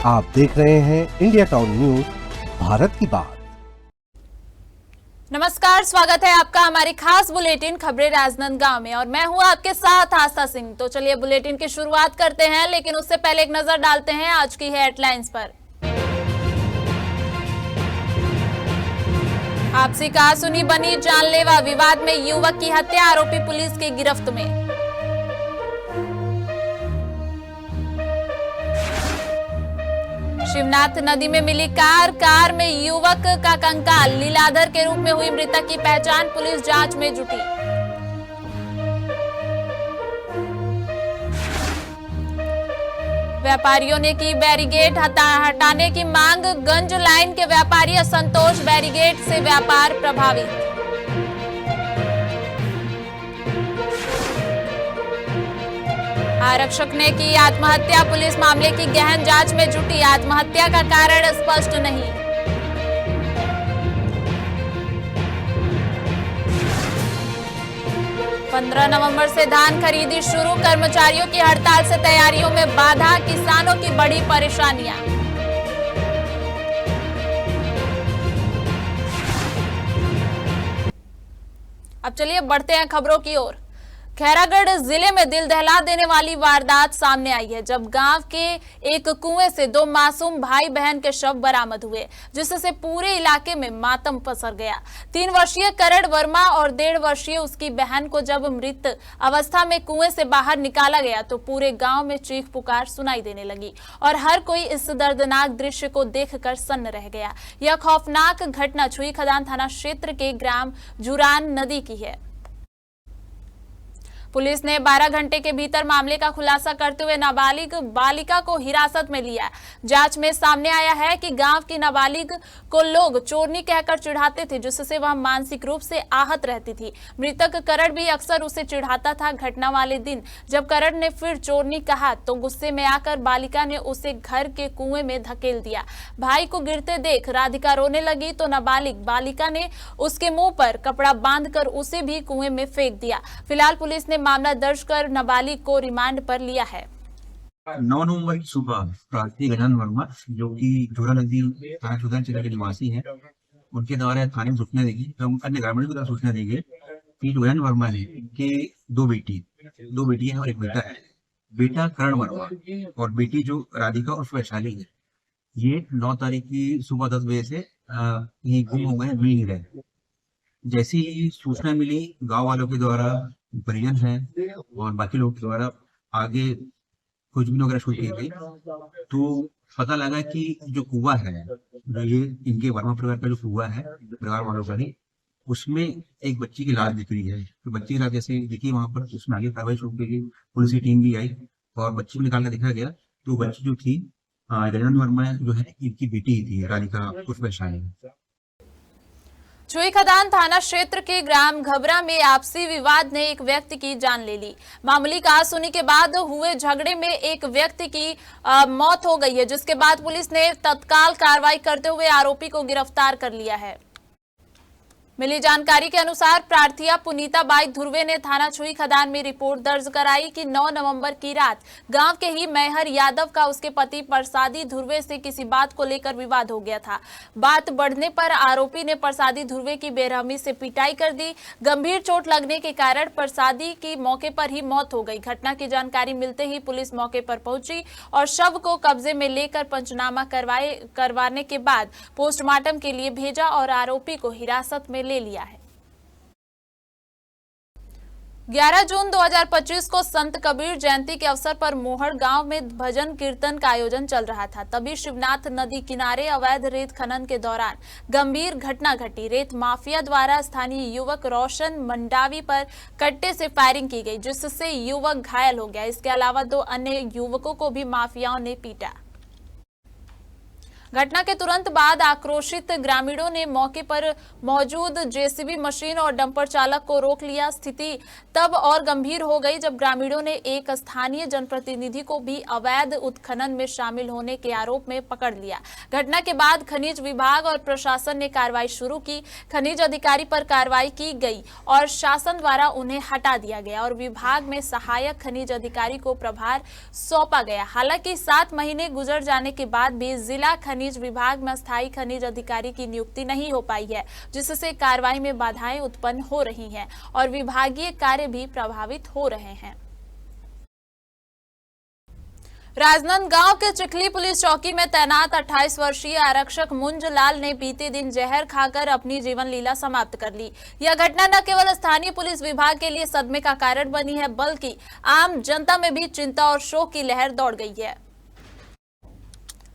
आप देख रहे हैं इंडिया टाउन न्यूज, भारत की बात। नमस्कार, स्वागत है आपका हमारी खास बुलेटिन खबरें राजनांदगांव में और मैं हूं आपके साथ आस्था सिंह। तो चलिए बुलेटिन की शुरुआत करते हैं, लेकिन उससे पहले एक नजर डालते हैं आज की हेडलाइंस पर। आपसी कहासुनी बनी जानलेवा, विवाद में युवक की हत्या, आरोपी पुलिस की गिरफ्त में। शिवनाथ नदी में मिली कार में युवक का कंकाल, लीलाधर के रूप में हुई मृतक की पहचान, पुलिस जांच में जुटी। व्यापारियों ने की बैरिकेड हटाने की मांग, गंज लाइन के व्यापारी असंतोष, बैरिकेड से व्यापार प्रभावित। आरक्षक ने की आत्महत्या, पुलिस मामले की गहन जांच में जुटी, आत्महत्या का कारण स्पष्ट नहीं। पंद्रह नवंबर से धान खरीदी शुरू, कर्मचारियों की हड़ताल से तैयारियों में बाधा, किसानों की बड़ी परेशानियां। अब चलिए बढ़ते हैं खबरों की ओर। खैरागढ़ जिले में दिल दहला देने वाली वारदात सामने आई है, जब गांव के एक कुएं से दो मासूम भाई बहन के शव बरामद हुए, जिससे पूरे इलाके में मातम पसर गया। 3 वर्षीय करण वर्मा और 1.5 वर्षीय उसकी बहन को जब मृत अवस्था में कुएं से बाहर निकाला गया तो पूरे गांव में चीख पुकार सुनाई देने लगी और हर कोई इस दर्दनाक दृश्य को देखकर सन्न रह गया। यह खौफनाक घटना छुई खदान थाना क्षेत्र के ग्राम जुरान नदी की है। पुलिस ने 12 घंटे के भीतर मामले का खुलासा करते हुए नाबालिग बालिका को हिरासत में लिया। जांच में सामने आया है कि गांव की नाबालिग को लोग चोरनी कहकर चिढ़ाते थे, जिससे वह मानसिक रूप से आहत रहती थी। मृतक करण भी अक्सर उसे चिढ़ाता था। घटना वाले दिन जब करण ने फिर चोरनी कहा तो गुस्से में आकर बालिका ने उसे घर के कुएं में धकेल दिया। भाई को गिरते देख राधिका रोने लगी तो नाबालिग बालिका ने उसके मुंह पर कपड़ा बांधकर उसे भी कुएं में फेंक दिया। फिलहाल पुलिस ने मामला दर्ज कर नाबालिग को रिमांड पर लिया है। 9 नवंबर की सुबह प्रार्थी गजानन वर्मा, जो कि झोरा नदी थाना सुल्तान जिले के निवासी हैं, उनके द्वारा थाने में सूचना दी गई, अन्य ग्रामीणों को सूचना दी गई कि गजानन वर्मा है कि 2 बेटियां हैं और एक बेटा है। बेटा करण वर्मा और बेटी जो राधिका और वैशाली है, ये 9 तारीख की सुबह 10 बजे से ये गुम हो गए, मिल नहीं रहे। जैसी ही सूचना मिली, गांव वालों के द्वारा, परिजन है और बाकी लोगों के द्वारा आगे खोजबीन वगैरह शुरू की गई, तो पता लगा कि जो कुआं है, ये इनके वर्मा परिवार का जो कुआं है, परिवार वालों का ही, उसमें एक बच्ची की लाश दिख रही है। तो बच्ची की लाश जैसे दिखी वहां पर, उसमें आगे कार्रवाई शुरू की गई। पुलिस की टीम भी आई और बच्ची को निकाल कर देखा गया तो बच्ची जो थी गजानन वर्मा जो है, इनकी बेटी ही थी, राधिका उर्फ वैशाली। छुई खदान थाना क्षेत्र के ग्राम घबरा में आपसी विवाद ने एक व्यक्ति की जान ले ली। मामूली कहासुनी के बाद हुए झगड़े में एक व्यक्ति की मौत हो गई है, जिसके बाद पुलिस ने तत्काल कार्रवाई करते हुए आरोपी को गिरफ्तार कर लिया है। मिली जानकारी के अनुसार प्रार्थिया पुनीता बाई ध्रुवे ने थाना छुई खदान में रिपोर्ट दर्ज कराई कि 9 नवंबर की रात गांव के ही मैहर यादव का उसके पति प्रसादी ध्रुवे से किसी बात को लेकर विवाद हो गया था। बात बढ़ने पर आरोपी ने प्रसादी ध्रुवे की बेरहमी से पिटाई कर दी। गंभीर चोट लगने के कारण प्रसादी की मौके पर ही मौत हो गई। घटना की जानकारी मिलते ही पुलिस मौके पर पहुंची और शव को कब्जे में लेकर पंचनामा करवाने के बाद पोस्टमार्टम के लिए भेजा और आरोपी को हिरासत में ले लिया है। 11 जून 2025 को संत कबीर जयंती के अवसर पर मोहड़ गांव में भजन कीर्तन का आयोजन चल रहा था। तभी शिवनाथ नदी किनारे अवैध रेत खनन के दौरान गंभीर घटना घटी। रेत माफिया द्वारा स्थानीय युवक रोशन मंडावी पर कट्टे से फायरिंग की गई, जिससे युवक घायल हो गया। इसके अलावा 2 अन्य युवकों को भी माफियाओं ने पीटा। घटना के तुरंत बाद आक्रोशित ग्रामीणों ने मौके पर मौजूद जेसीबी मशीन और डंपर चालक को रोक लिया। स्थिति तब और गंभीर हो गई जब ग्रामीणों ने एक स्थानीय जनप्रतिनिधि को भी अवैध उत्खनन में शामिल होने के आरोप में पकड़ लिया। घटना के बाद खनिज विभाग और प्रशासन ने कार्रवाई शुरू की। खनिज अधिकारी पर कार्रवाई की गई और शासन द्वारा उन्हें हटा दिया गया और विभाग में सहायक खनिज अधिकारी को प्रभार सौंपा गया। हालांकि 7 महीने गुजर जाने के बाद भी जिला खनिज विभाग में स्थायी खनिज अधिकारी की नियुक्ति नहीं हो पाई है, जिससे कार्रवाई में बाधाएं उत्पन्न हो रही हैं और विभागीय कार्य भी प्रभावित हो रहे हैं। राजनांदगांव के चिखली पुलिस चौकी में तैनात 28 वर्षीय आरक्षक मुंज लाल ने बीते दिन जहर खाकर अपनी जीवन लीला समाप्त कर ली। यह घटना न केवल स्थानीय पुलिस विभाग के लिए सदमे का कारण बनी है, बल्कि आम जनता में भी चिंता और शोक की लहर दौड़ गई है।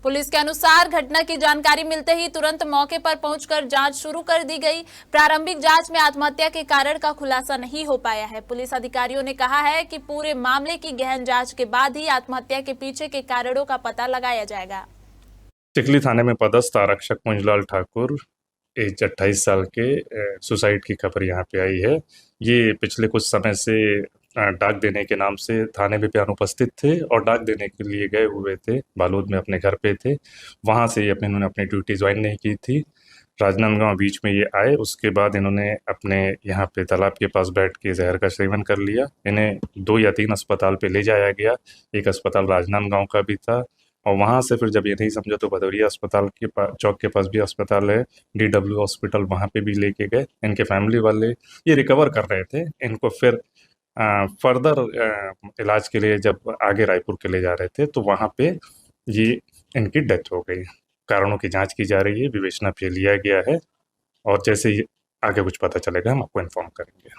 पुलिस के अनुसार घटना की जानकारी मिलते ही तुरंत मौके पर पहुंचकर जांच शुरू कर दी गई। प्रारंभिक जांच में आत्महत्या के कारण का खुलासा नहीं हो पाया है। पुलिस अधिकारियों ने कहा है कि पूरे मामले की गहन जांच के बाद ही आत्महत्या के पीछे के कारणों का पता लगाया जाएगा। चिखली थाने में पदस्थ आरक्षक मुंजलाल ठाकुर एज 28 साल के सुसाइड की खबर यहाँ पे आई है। ये पिछले कुछ समय से डाक देने के नाम से थाने में अनुपस्थित थे और डाक देने के लिए गए हुए थे। बालोद में अपने घर पे थे, वहाँ से इन्होंने अपनी ड्यूटी ज्वाइन नहीं की थी। राजनांदगांव बीच में ये आए, उसके बाद इन्होंने अपने यहाँ पे तालाब के पास बैठ के जहर का सेवन कर लिया। इन्हें 2 या 3 अस्पताल पे ले जाया गया। एक अस्पताल राजनांदगांव का भी था और वहाँ से फिर जब ये नहीं समझा तो भदौरिया अस्पताल के पास, चौक के पास भी अस्पताल है, DW हॉस्पिटल, वहाँ पे भी लेके गए। इनके फैमिली वाले ये रिकवर कर रहे थे। इनको फिर फर्दर इलाज के लिए जब आगे रायपुर के ले जा रहे थे तो वहाँ पे ये इनकी डेथ हो गई। कारणों की जांच की जा रही है, विवेचना पे लिया गया है और जैसे ही आगे कुछ पता चलेगा हम आपको इन्फॉर्म करेंगे।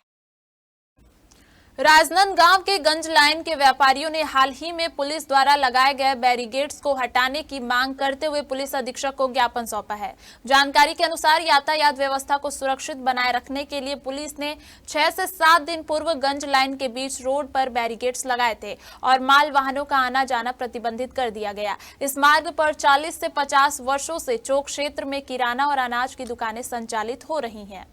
राजनांदगांव के गंज लाइन के व्यापारियों ने हाल ही में पुलिस द्वारा लगाए गए बैरिकेड्स को हटाने की मांग करते हुए पुलिस अधीक्षक को ज्ञापन सौंपा है। जानकारी के अनुसार यातायात व्यवस्था को सुरक्षित बनाए रखने के लिए पुलिस ने 6 से 7 दिन पूर्व गंज लाइन के बीच रोड पर बैरिकेड्स लगाए थे और माल वाहनों का आना जाना प्रतिबंधित कर दिया गया। इस मार्ग पर 40 से 50 वर्षों से चौक क्षेत्र में किराना और अनाज की दुकानें संचालित हो रही हैं।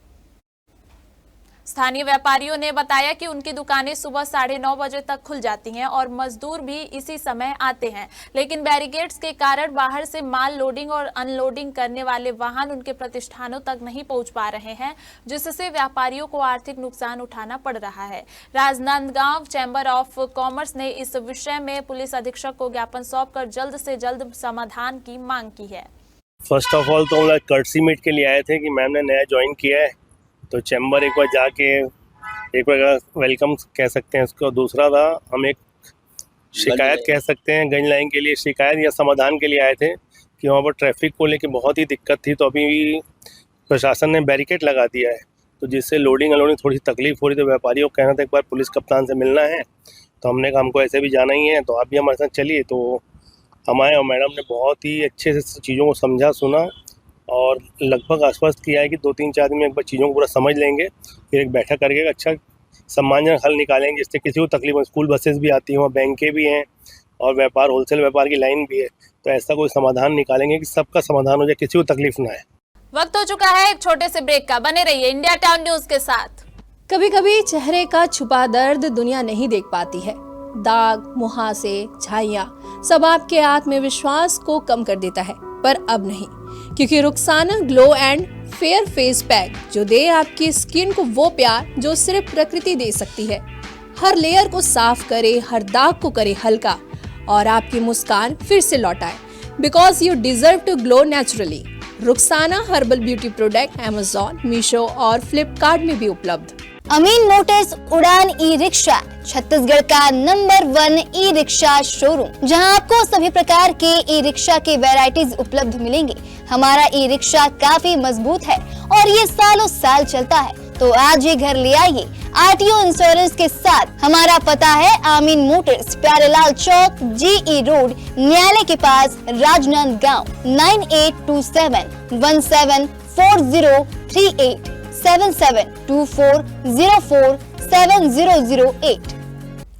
स्थानीय व्यापारियों ने बताया कि उनकी दुकानें सुबह 9:30 बजे तक खुल जाती हैं और मजदूर भी इसी समय आते हैं, लेकिन बैरिकेड्स के कारण बाहर से माल लोडिंग और अनलोडिंग करने वाले वाहन उनके प्रतिष्ठानों तक नहीं पहुंच पा रहे हैं, जिससे व्यापारियों को आर्थिक नुकसान उठाना पड़ रहा है। राजनांदगांव चैम्बर ऑफ कॉमर्स ने इस विषय में पुलिस अधीक्षक को ज्ञापन सौंपकर जल्द से जल्द समाधान की मांग की है। फर्स्ट ऑफ ऑल तो हम लोग कर्टसी मीट के लिए आए थे कि मैम ने नया ज्वाइन किया है तो चैम्बर एक बार जाके एक बार वेलकम कह सकते हैं उसको। दूसरा था हम एक शिकायत कह सकते हैं, गंज लाइन के लिए शिकायत या समाधान के लिए आए थे कि वहाँ पर ट्रैफिक को लेके बहुत ही दिक्कत थी। तो अभी प्रशासन ने बैरिकेड लगा दिया है तो जिससे लोडिंग अनलोडिंग थोड़ी सी तकलीफ हो रही। तो व्यापारियों को कहना था एक बार पुलिस कप्तान से मिलना है, तो हमने कहा हमको ऐसे भी जाना ही है तो आप भी हमारे साथ चलिए। तो हम आए और मैडम ने बहुत ही अच्छे से चीज़ों को समझा सुना और लगभग आश्वस्त किया है कि 2-3-4 दिन में एक बार चीज़ों को पूरा समझ लेंगे, फिर एक बैठक करके अच्छा सम्मानजनक हल निकालेंगे जिससे किसी को तकलीफ हो। स्कूल बसेस भी आती हैं, वहाँ बैंकें भी हैं और व्यापार होलसेल व्यापार की लाइन भी है, तो ऐसा कोई समाधान निकालेंगे कि सबका समाधान हो जाए, किसी को तकलीफ ना आए। वक्त हो चुका है एक छोटे से ब्रेक का, बने रहिए इंडिया टाउन न्यूज के साथ। कभी कभी चेहरे का छुपा दर्द दुनिया नहीं देख पाती है। दाग, मुहासे, झाइयाँ सब आपके आत्मविश्वास को कम कर देता है, पर अब नहीं, क्योंकि Rukhsana glow and fair face pack जो दे आपकी स्किन को वो प्यार जो सिर्फ प्रकृति दे सकती है। हर लेयर को साफ करे, हर दाग को करे हल्का और आपकी मुस्कान फिर से लौटाए, because you deserve to glow naturally. Rukhsana herbal beauty product Amazon, Meesho और फ्लिपकार्ट में भी उपलब्ध। अमीन मोटर्स उड़ान ई रिक्शा छत्तीसगढ़ का नंबर 1 ई रिक्शा शोरूम, जहां आपको सभी प्रकार के ई रिक्शा के वैरायटीज उपलब्ध मिलेंगे। हमारा ई रिक्शा काफी मजबूत है और ये सालों साल चलता है, तो आज ही घर ले आइए RTO इंश्योरेंस के साथ। हमारा पता है अमीन मोटर्स, प्यारेलाल चौक, GE रोड, न्यायालय के पास, राजनांदगांव। 9827174038 7724047008।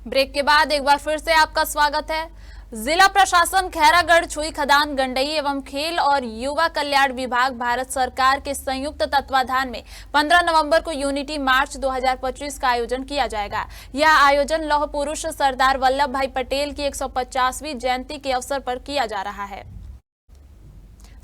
ब्रेक के बाद एक बार फिर से आपका स्वागत है। जिला प्रशासन खैरागढ़, छुई खदान, गंडई एवं खेल और युवा कल्याण विभाग भारत सरकार के संयुक्त तत्वाधान में 15 नवंबर को यूनिटी मार्च 2025 का आयोजन किया जाएगा। यह आयोजन लौह पुरुष सरदार वल्लभ भाई पटेल की 150वीं जयंती के अवसर पर किया जा रहा है।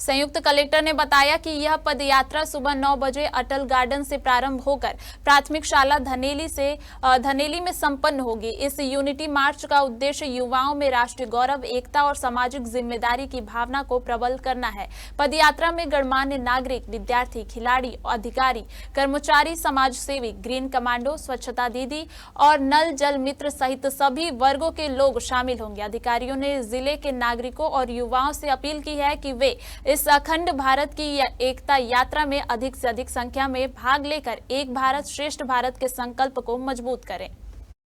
संयुक्त कलेक्टर ने बताया कि यह पदयात्रा सुबह 9 बजे अटल गार्डन से प्रारंभ होकर प्राथमिक शाला धनेली में संपन्न होगी। इस यूनिटी मार्च का उद्देश्य युवाओं में राष्ट्रीय गौरव, एकता और सामाजिक जिम्मेदारी की भावना को प्रबल करना है। पदयात्रा में गणमान्य नागरिक, विद्यार्थी, खिलाड़ी, अधिकारी, कर्मचारी, समाज सेवी, ग्रीन कमांडो, स्वच्छता दीदी और नल जल मित्र सहित सभी वर्गों के लोग शामिल होंगे। अधिकारियों ने जिले के नागरिकों और युवाओं से अपील की है कि वे इस अखंड भारत की एकता यात्रा में अधिक से अधिक संख्या में भाग लेकर एक भारत श्रेष्ठ भारत के संकल्प को मजबूत करें।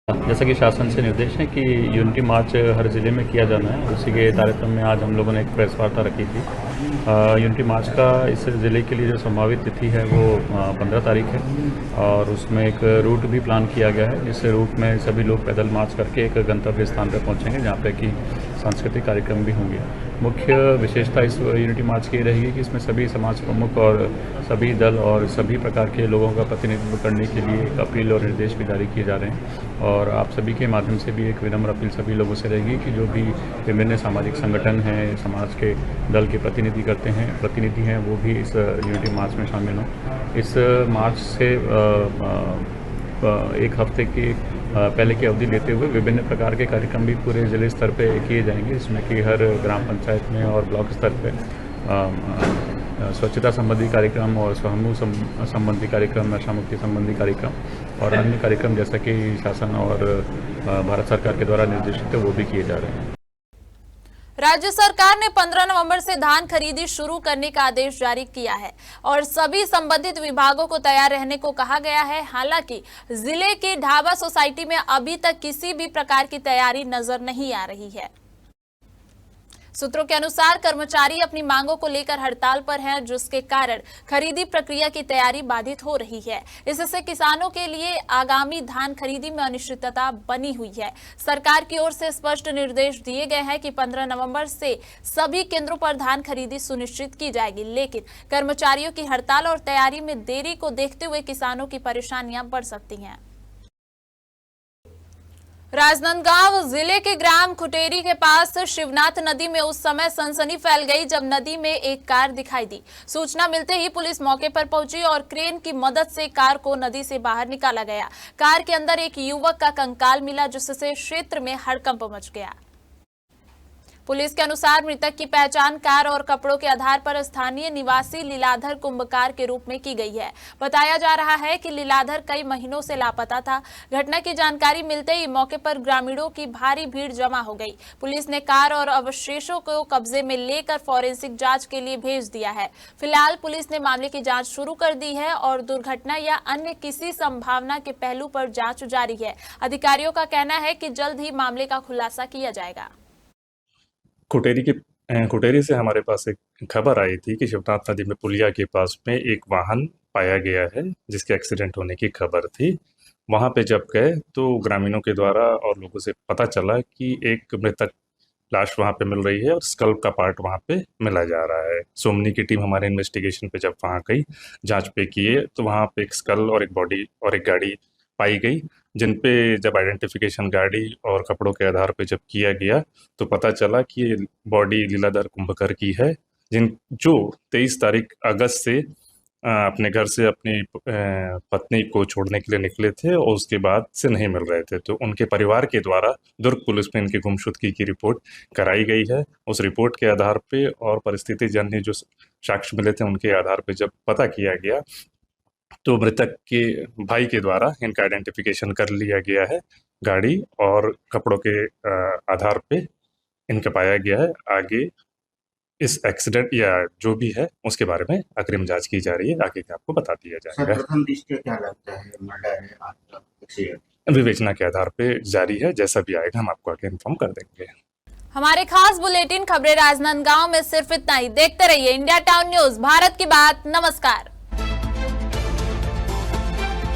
जैसा कि शासन से निर्देश है कि यूनिटी मार्च हर जिले में किया जाना है, उसी के कार्यक्रम में आज हम लोगों ने एक प्रेस वार्ता रखी थी। यूनिटी मार्च का इस ज़िले के लिए जो संभावित तिथि है वो 15 तारीख है और उसमें एक रूट भी प्लान किया गया है। इस रूट में सभी लोग पैदल मार्च करके एक गंतव्य स्थान पर पहुंचेंगे जहां पे कि सांस्कृतिक कार्यक्रम भी होंगे। मुख्य विशेषता इस यूनिटी मार्च की रहेगी कि इसमें सभी समाज प्रमुख और सभी दल और सभी प्रकार के लोगों का प्रतिनिधित्व करने के लिए एक अपील और निर्देश भी जारी किए जा रहे हैं। और आप सभी के माध्यम से भी एक विनम्र अपील सभी लोगों से रहेगी कि जो भी विभिन्न सामाजिक संगठन हैं, समाज के दल के प्रतिनिधि हैं वो भी इस यूनिटी मार्च में शामिल हों। इस मार्च से एक हफ्ते की पहले की अवधि लेते हुए विभिन्न प्रकार के कार्यक्रम भी पूरे जिले स्तर पे किए जाएंगे, जिसमें कि हर ग्राम पंचायत में और ब्लॉक स्तर पे स्वच्छता संबंधी कार्यक्रम और समूह संबंधी कार्यक्रम, नशा मुक्ति संबंधी कार्यक्रम और अन्य कार्यक्रम जैसा कि शासन और भारत सरकार के द्वारा निर्देशित है वो भी किए जा रहे हैं। राज्य सरकार ने 15 नवंबर से धान खरीदी शुरू करने का आदेश जारी किया है और सभी संबंधित विभागों को तैयार रहने को कहा गया है। हालांकि जिले की ढाबा सोसाइटी में अभी तक किसी भी प्रकार की तैयारी नजर नहीं आ रही है। सूत्रों के अनुसार कर्मचारी अपनी मांगों को लेकर हड़ताल पर हैं, जिसके कारण खरीदी प्रक्रिया की तैयारी बाधित हो रही है। इससे किसानों के लिए आगामी धान खरीदी में अनिश्चितता बनी हुई है। सरकार की ओर से स्पष्ट निर्देश दिए गए हैं कि 15 नवंबर से सभी केंद्रों पर धान खरीदी सुनिश्चित की जाएगी, लेकिन कर्मचारियों की हड़ताल और तैयारी में देरी को देखते हुए किसानों की परेशानियां बढ़ सकती हैं। राजनांदगांव जिले के ग्राम खुटेरी के पास शिवनाथ नदी में उस समय सनसनी फैल गई जब नदी में एक कार दिखाई दी। सूचना मिलते ही पुलिस मौके पर पहुंची और क्रेन की मदद से कार को नदी से बाहर निकाला गया। कार के अंदर एक युवक का कंकाल मिला, जिससे क्षेत्र में हड़कंप मच गया। पुलिस के अनुसार मृतक की पहचान कार और कपड़ों के आधार पर स्थानीय निवासी लीलाधर कुंभकार के रूप में की गई है। बताया जा रहा है कि लीलाधर कई महीनों से लापता था। घटना की जानकारी मिलते ही मौके पर ग्रामीणों की भारी भीड़ जमा हो गई। पुलिस ने कार और अवशेषों को कब्जे में लेकर फॉरेंसिक जांच के लिए भेज दिया है। फिलहाल पुलिस ने मामले की जांच शुरू कर दी है और दुर्घटना या अन्य किसी संभावना के पहलू पर जांच जारी है। अधिकारियों का कहना है कि जल्द ही मामले का खुलासा किया जाएगा। खुटेरी से हमारे पास एक खबर आई थी कि शिवनाथ नदी में पुलिया के पास में एक वाहन पाया गया है जिसके एक्सीडेंट होने की खबर थी। वहां पे जब गए तो ग्रामीणों के द्वारा और लोगों से पता चला कि एक मृतक लाश वहां पे मिल रही है और स्कल का पार्ट वहां पे मिला जा रहा है। सोमनी की टीम हमारे इन्वेस्टिगेशन पे जब वहां गई, जांच पे किए, तो वहां पे एक स्कल और एक बॉडी और एक गाड़ी पाई गई, जिन पे जब आइडेंटिफिकेशन गाड़ी और कपड़ों के आधार पे जब किया गया तो पता चला कि ये बॉडी लीलाधर कुंभकर की है, जो 23 तारीख अगस्त से अपने घर से अपनी पत्नी को छोड़ने के लिए निकले थे और उसके बाद से नहीं मिल रहे थे। तो उनके परिवार के द्वारा दुर्ग पुलिस में इनकी गुमशुदगी की रिपोर्ट कराई गई है। उस रिपोर्ट के आधार पे और परिस्थिति जन्य जो साक्ष्य मिले थे उनके आधार पे जब पता किया गया तो मृतक के भाई के द्वारा इनका आइडेंटिफिकेशन कर लिया गया है। गाड़ी और कपड़ों के आधार पे इनका पाया गया है। आगे इस एक्सीडेंट या जो भी है उसके बारे में अग्रिम जांच की जा रही है, आगे आपको बता दिया जाएगा। प्रथम दृष्टया क्या लगता है, मर्डर है आपका एक्सीडेंट? विवेचना के आधार पे जारी है, जैसा भी आएगा हम आपको आगे इन्फॉर्म कर देंगे। हमारे खास बुलेटिन खबरें राजनांदगांव में सिर्फ इतना ही। देखते रहिए इंडिया टाउन न्यूज, भारत की बात। नमस्कार।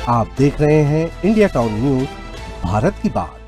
आप देख रहे हैं इंडिया टाउन न्यूज, भारत की बात।